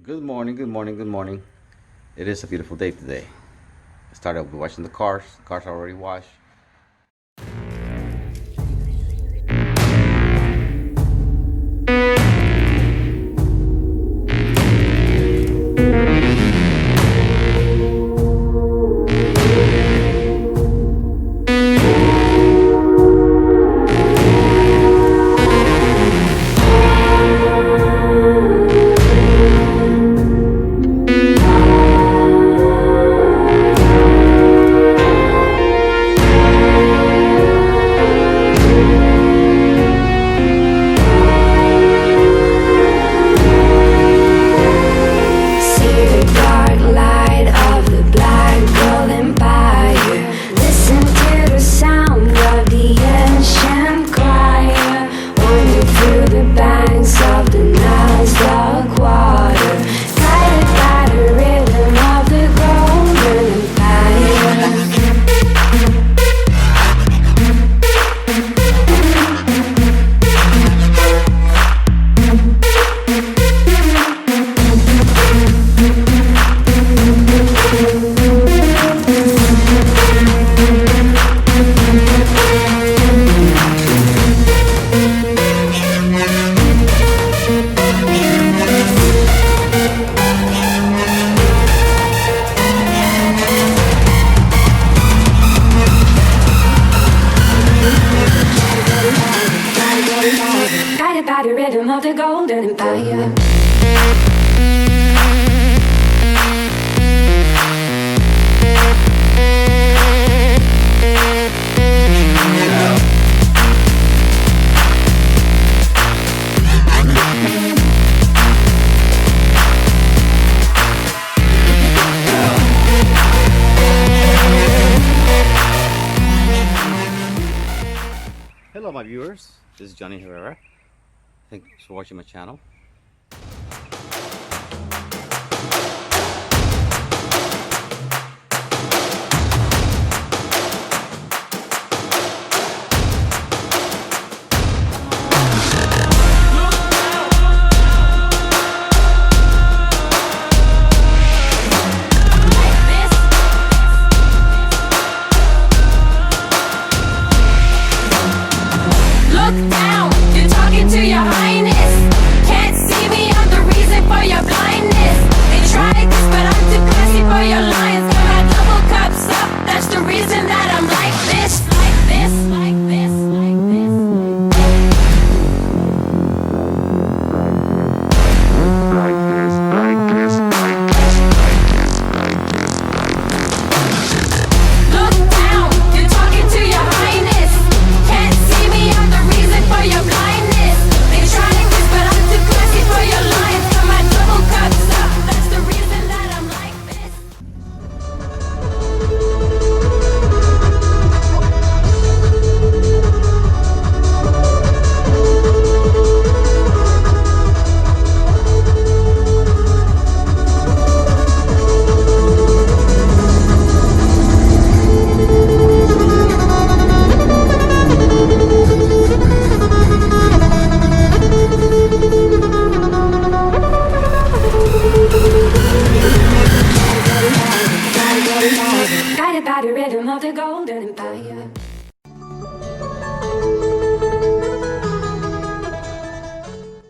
Good morning, good morning, good morning. It is a beautiful day today. I started with washing the cars. The cars are already washed. By the rhythm of the golden empire. Hello, my viewers. This is Johnny Herrera. Thanks for watching my channel.